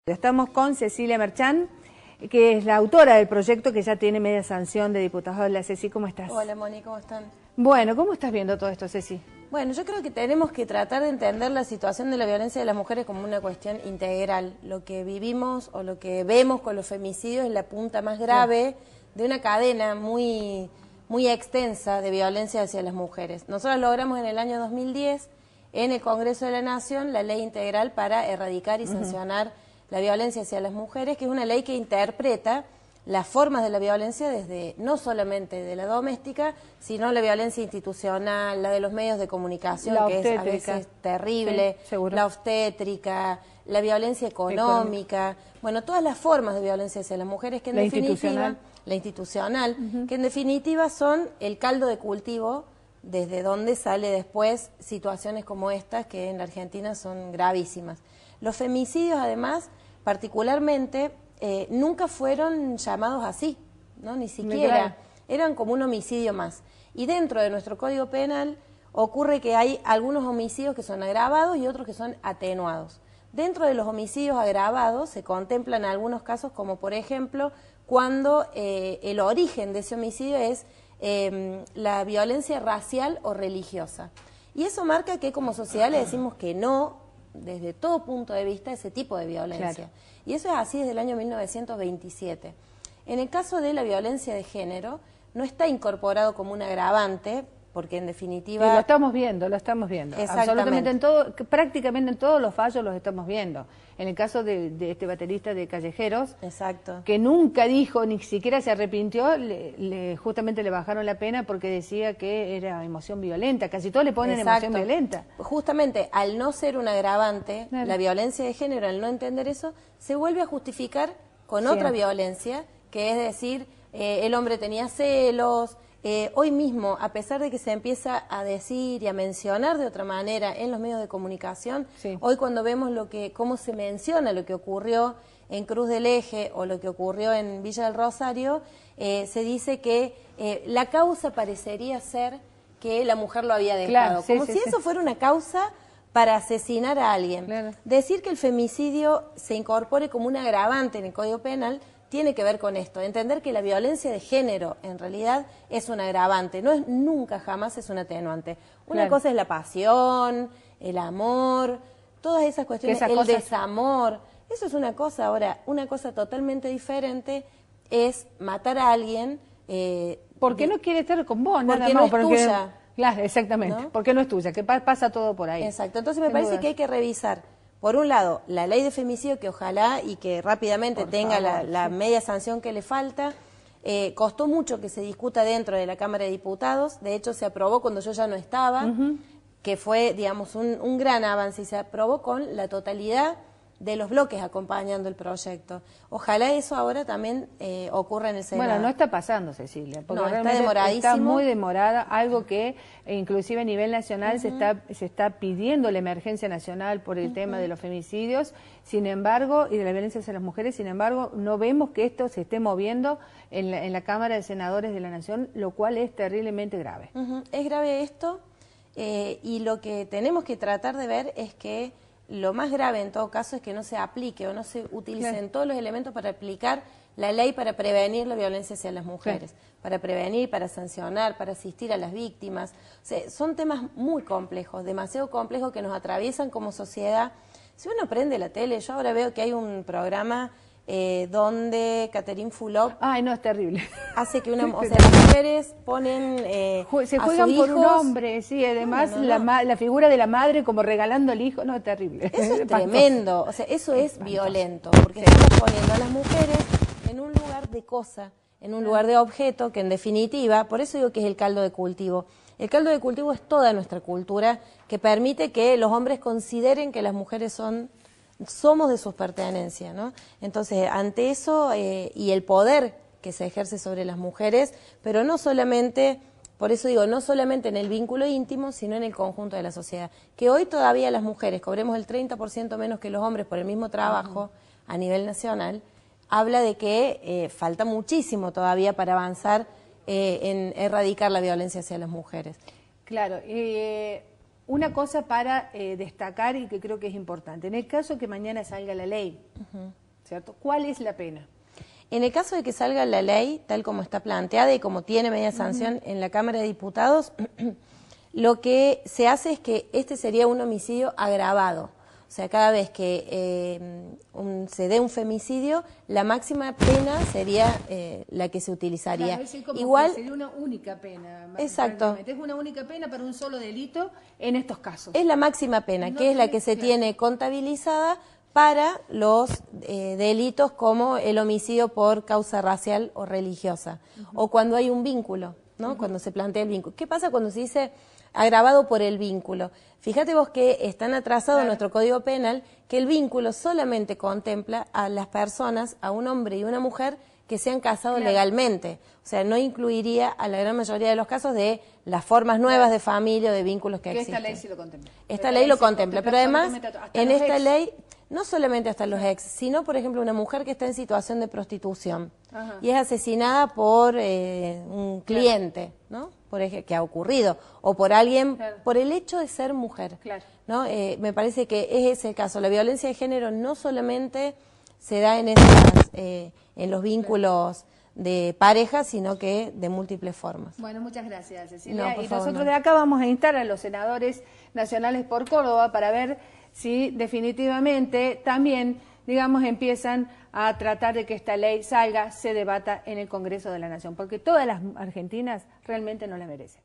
Estamos con Cecilia Merchán, que es la autora del proyecto que ya tiene media sanción de diputados. Hola Ceci, ¿cómo estás? Hola Moni, ¿cómo están? Bueno, ¿cómo estás viendo todo esto, Ceci? Bueno, yo creo que tenemos que tratar de entender la situación de la violencia de las mujeres como una cuestión integral. Lo que vivimos o lo que vemos con los femicidios es la punta más grave de una cadena muy extensa de violencia hacia las mujeres. Nosotros logramos en el año 2010, en el Congreso de la Nación, la ley integral para erradicar y sancionar la violencia hacia las mujeres, que es una ley que interpreta las formas de la violencia desde no solamente de la doméstica, sino la violencia institucional, la de los medios de comunicación, que es a veces terrible, sí, la obstétrica, la violencia económica, bueno, todas las formas de violencia hacia las mujeres que en definitiva, la institucional, que en definitiva son el caldo de cultivo desde donde sale después situaciones como estas que en la Argentina son gravísimas. Los femicidios además, particularmente, nunca fueron llamados así, ¿no? Ni siquiera, eran como un homicidio más. Y dentro de nuestro Código Penal ocurre que hay algunos homicidios que son agravados y otros que son atenuados. Dentro de los homicidios agravados se contemplan algunos casos como por ejemplo cuando el origen de ese homicidio es la violencia racial o religiosa. Y eso marca que como sociedad le decimos que no, desde todo punto de vista, ese tipo de violencia. Claro. Y eso es así desde el año 1927. En el caso de la violencia de género, no está incorporado como un agravante, porque en definitiva... Sí, lo estamos viendo. Absolutamente en todo, prácticamente en todos los fallos los estamos viendo. En el caso de este baterista de Callejeros, que nunca dijo, ni siquiera se arrepintió, justamente le bajaron la pena porque decía que era emoción violenta. Casi todos le ponen emoción violenta. Justamente, al no ser un agravante, la violencia de género, al no entender eso, se vuelve a justificar con otra violencia, que es decir, el hombre tenía celos. Hoy mismo, a pesar de que se empieza a decir y a mencionar de otra manera en los medios de comunicación, hoy cuando vemos cómo se menciona lo que ocurrió en Cruz del Eje o lo que ocurrió en Villa del Rosario, se dice que la causa parecería ser que la mujer lo había dejado, como si eso fuera una causa para asesinar a alguien. Decir que el femicidio se incorpore como un agravante en el Código Penal tiene que ver con esto, entender que la violencia de género en realidad es un agravante, no es nunca jamás es un atenuante. Una cosa es la pasión, el amor, todas esas cuestiones, el desamor, eso es una cosa. Ahora, una cosa totalmente diferente es matar a alguien porque no quiere estar con vos, nada más, porque no es tuya. Claro, exactamente, porque no es tuya, que pasa todo por ahí. Exacto, entonces me parece que hay que revisar. Por un lado, la ley de femicidio, que ojalá y que rápidamente tenga la media sanción que le falta. Costó mucho que se discuta dentro de la Cámara de Diputados, de hecho se aprobó cuando yo ya no estaba, que fue, digamos, un gran avance, y se aprobó con la totalidad de los bloques acompañando el proyecto. Ojalá eso ahora también ocurra en el Senado. Bueno, no está pasando, Cecilia, porque está demoradísimo. Está muy demorada, algo que inclusive a nivel nacional se está pidiendo la emergencia nacional por el tema de los femicidios, sin embargo, y de la violencia hacia las mujeres, sin embargo, no vemos que esto se esté moviendo en la Cámara de Senadores de la Nación, lo cual es terriblemente grave. Es grave esto, y lo que tenemos que tratar de ver es que lo más grave en todo caso es que no se aplique o no se utilicen todos los elementos para aplicar la ley para prevenir la violencia hacia las mujeres, para prevenir, para sancionar, para asistir a las víctimas. O sea, son temas muy complejos, demasiado complejos que nos atraviesan como sociedad. Si uno prende la tele, yo ahora veo que hay un programa donde Catherine Fulop es terrible. Hace que las mujeres ponen se juegan por un hombre, además la figura de la madre como regalando al hijo, es terrible. Eso es tremendo, o sea, eso es violento, porque estamos poniendo a las mujeres en un lugar de cosa, en un lugar de objeto, que en definitiva, por eso digo que es el caldo de cultivo. El caldo de cultivo es toda nuestra cultura que permite que los hombres consideren que las mujeres somos de sus pertenencias, ¿no? Entonces, ante eso y el poder que se ejerce sobre las mujeres, pero no solamente, por eso digo, no solamente en el vínculo íntimo, sino en el conjunto de la sociedad. Que hoy todavía las mujeres cobremos el 30% menos que los hombres por el mismo trabajo a nivel nacional, habla de que falta muchísimo todavía para avanzar en erradicar la violencia hacia las mujeres. Claro, una cosa para destacar y que creo que es importante. En el caso que mañana salga la ley, ¿cierto? ¿Cuál es la pena? En el caso de que salga la ley, tal como está planteada y como tiene media sanción en la Cámara de Diputados, lo que se hace es que este sería un homicidio agravado. O sea, cada vez que se dé un femicidio, la máxima pena sería la que se utilizaría. Claro, es como igual que sería una única pena. Exacto. Es una única pena para un solo delito en estos casos. Es la máxima pena, que es la que se tiene contabilizada para los delitos como el homicidio por causa racial o religiosa, o cuando hay un vínculo, ¿no? Cuando se plantea el vínculo. ¿Qué pasa cuando se dice agravado por el vínculo? Fíjate vos que es tan atrasado en nuestro Código Penal que el vínculo solamente contempla a las personas, a un hombre y una mujer que se han casado legalmente. O sea, no incluiría a la gran mayoría de los casos de las formas nuevas de familia o de vínculos que existen. Esta ley sí lo contempla. Esta ley lo contempla, pero además en esta ley no solamente hasta los ex, sino por ejemplo una mujer que está en situación de prostitución y es asesinada por un cliente, ¿no? Por ejemplo, que ha ocurrido, o por alguien, por el hecho de ser mujer, ¿no? Me parece que es ese el caso. La violencia de género no solamente se da en los vínculos de pareja, sino que de múltiples formas. Bueno, muchas gracias, Cecilia. Y nosotros de acá vamos a instar a los senadores nacionales por Córdoba para ver si definitivamente también, digamos, empiezan a tratar de que esta ley salga, se debata en el Congreso de la Nación, porque todas las argentinas realmente no la merecen.